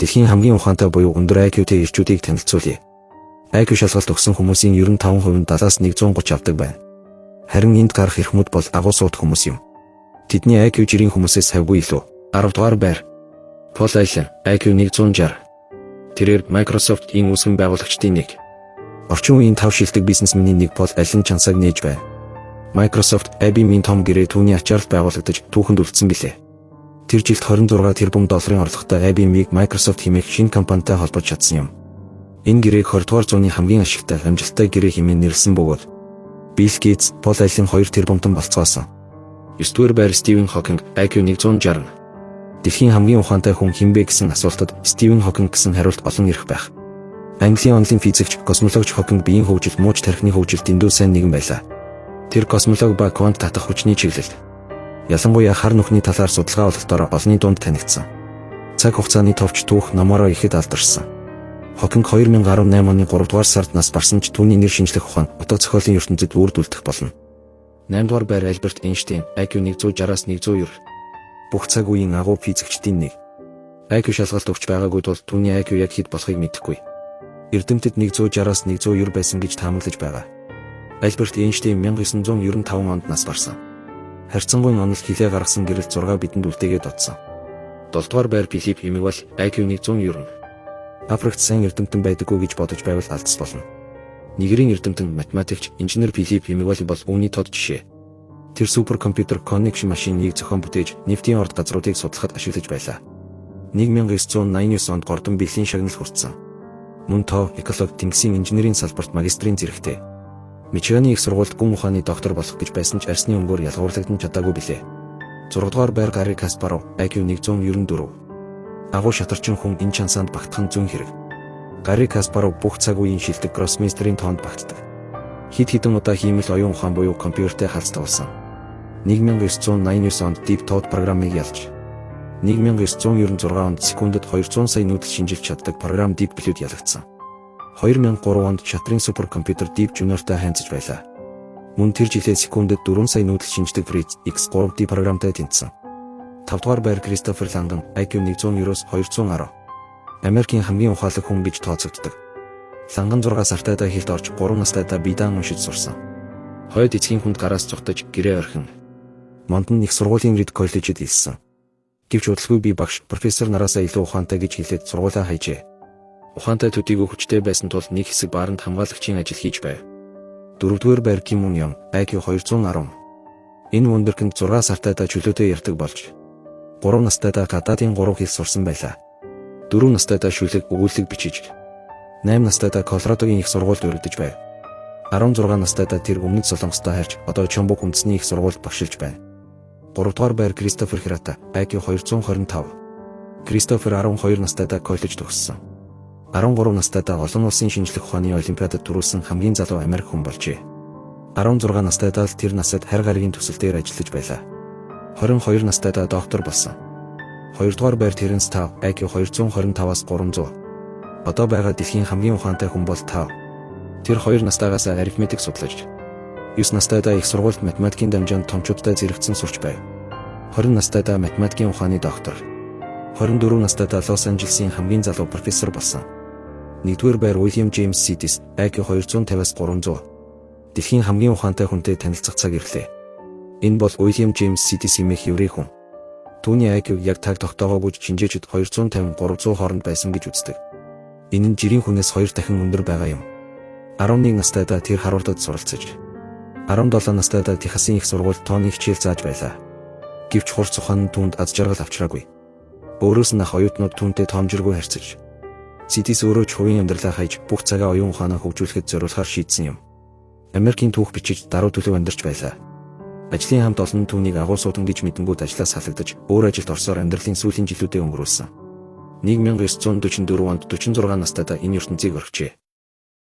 Дэлхийн хамгийн ухаантай буюу өндөр IQ-тэй ирчүүдийг танилцуулъя. IQ шалгалт өгсөн хүмүүсийн 95% 70-аас 130 авдаг байна. Харин энд гарах эрхмүүд бол агуу сууд хүмүүс юм. Тэдний IQ жирийн хүмүүсээс савгүй илүү. 10 дугаар байр. Пол Аллен, IQ 160. Тэрээр Microsoft-ийн үүсгэн байгуулагчдын нэг. Орчин үеийн тав шилдэг бизнесменийн нэг Пол Аллен чансааг нээж байна. Microsoft IBM-ийн том гэрээ түүний ачаалт байгуулагдаж түүхэнд үлдсэн билээ. Тэр жилд 26 тэрбум долларын орлоготой IBM-ийг Microsoft хэмээх шинэ компанитай холбож чадсан юм. Энэ гэрээг 20 дугаар зууны хамгийн ашигтай амжилттай гэрээ хэмээн нэрлсэн бөгөөд Bill Gates, Пол Аллен 2 тэрбумтан болцгоосон. 9 дугаар байр Стивен Хокинг, IQ 160. Дэлхийн хамгийн ухаантай хүн хинбэ гэсэн асуултад Стивен Хокинг гэсэн хариулт олон ирэх байх. Английн онлын физикч, космологч Хокинг биеийн хөгжил, мууч тархины хөгжил дэндүү сайн нэгэн байлаа. Тэр космолог ба квант татах хүчний чиглэлд ялангуяа хар нүхний талаар судалгаа ололтоор олонний дунд танигдсан. Цаг хугацааны товч түүх номороо ихэд алдарсан. Хокинг 2018 оны 3 дугаар сард нас барсан ч түүний нэр шинжлэх ухаан, утга зохиолын ертөнцид үрдүүлдэх болно. 8 дугаар байр Альберт Эйнштейн, IQ 160-аас 190. Бүх цаг үеийн агуу физикчдийн нэг. IQ шалгалт өгч байгаагүй тул түүний IQ яг хэд болохыг мэдэхгүй. Эрдэмтэд 160-аас 190 байсан гэж таамаглаж байгаа. Альберт Эйнштейн 1995 онд нас барсан. Харьцангуйн онол хилээ гаргасан гэрэлт 6 бидэнд үлдээгээд одсон. 7 дугаар байр Филипп Хемингуэй, IQ 190. Африкт сайн эрдэмтэн байдаггүй гэж бодож байвал алдсан болно. Нигерийн эрдэмтэн, математикч, инженер Филипп Хемингуэй бол үүний тод жишээ. Тэр суперкомпьютер Connection машиныг зохион бүтээж, нефтийн орд газруудыг судлахад ашиглаж байлаа. 1989 онд Гордон Биллийн шагнал хүртсэн. Мөн тоо, экологи, тэнгисийн инженерийн салбарт магистрийн зэрэгтэй. Мичиганы их сургуульд гүн ухааны доктор болох гэж байсан ч арсны өнгөөр ялгуурлагдсан чадаагүй билээ. 6 дугаар байр Гарри Каспаров, IQ 194. Агуу шатарчин хүн энэ чансаанд багтах нь зүүн хэрэг. Гарри Каспаров бүх цаг үеийн шилдэг гроссмейстерийн тоонд багтдаг. Хэд хэдэн удаа хиймэл оюун ухаан буюу компьютертэй халдсан. 1989 онд Deep Thought программыг ялж, 1996 онд секундэд 200 сая нүүдэл шинжилж чаддаг програм Deep Blue ялагдсан. 2003 онд шатрын суперкомпьютер Deep Junior-тай хянцж байлаа. Мөн тэр жилээ секундэд 4 сая нүүдэл шинждэг Fritz X3D програмтай тэнцсэн. 5 дугаар байр Кристофер Ланган, IQ 190-өөс 210. Америкийн хамгийн ухаалаг хүн гэж тооцогддог. Ланган 6 сартайдаа хилд орж 3 настайдаа биедан уншиж сурсан. Хойд эцгийн хүнд гараас цухтаж гэрээ орхин. Монтон их сургуулийн Reed коллежид илсэн. Гэвч удалгүй би багш, профессор нараасаа илүү ухаантай гэж хэлээд сургуулаа хайжээ. Ухаантай төдийгүй хүчтэй байсан тул нэг хэсэг бааранд хамгаалагчийн ажил хийж байв. 4 дугаар байр Ким Мун Ён, IQ 210. Энэ вундеркинд 6 сартайдаа чөлөөтэй ярддаг болж 3 настайдаа гадаадын 3 хэл сурсан байлаа. 4 настайдаа шүлэг өгүүлэг бичиж, 8 настайдаа Колорадогийн их сургуульд урагдж байв. 16 настайдаа тэр өмнөд Солонгостой харьж одоо Чомбук үндэсний их сургуульд багшилж байна. 3 дугаар байр Кристофер Хирата, IQ 225. Кристофер 12 настайдаа коллеж төгссөн. 13 настайдаа олон улсын шинжлэх ухааны олимпиадад төрүүлсэн хамгийн залуу Америк хүн болжээ. 16 настайдаа л тэр насад харь гаригийн төсөл дээр ажиллаж байлаа. 22 настайдаа доктор болсон. 2 дугаар байр Теренс Тав, IQ 225-аас 300. Одоо байгаа дэлхийн хамгийн ухаантай хүн бол Тав. Тэр 2 настайгаас арифметик судлаж, 9 настайдаа их сургуульд математикийн дамжаанд томчуудтай зэрэгцэн сурч байв. 20 настайдаа математикийн ухааны доктор. 24 настайдаа Лос Анжелесийн хамгийн залуу профессор болсон. 1-р байр Уильям Джеймс Сидис, IQ 250-аас 300. Дэлхийн хамгийн ухаантай хүнтэй танилцах цаг ирлээ. Энэ бол Уильям Джеймс Сидис хэмээх еврей хүн. Түүний IQ яг таг тогтоогоогүй шинжээчд 250-300 хооронд байсан гэж үздэг. Энэ нь жирийн хүнээс 2 дахин өндөр байгаа юм. 11 настайдаа тэр Харвардад суралцаж, 17 настайдаа Техасын их сургуульд тооны хичээл зааж байлаа. Гэвч хурц ухаан нь түүнд аз жаргал авчраагүй. Өөрөөс нь ах оюутнууд түүнтэй тоомжиргүй харьцаж, Сидис өөрөө ч хувийн амьдралаа хайж бүх цагаа оюун ухаанаа хөгжүүлэхэд зориулахаар шийдсэн юм. Америкийн түүх бичиж даруй төлөв амьдарч байлаа. Ажлын хамт олон нь түүнийг агуу суудан гэж мэдэнгүүт ажлаас салгадаж, өөр ажилд орсоор амьдралын сүүлийн жилүүдээ өнгөрүүлсэн. 1944 онд 46 настайдаа энэ ертөнцийг орхижээ.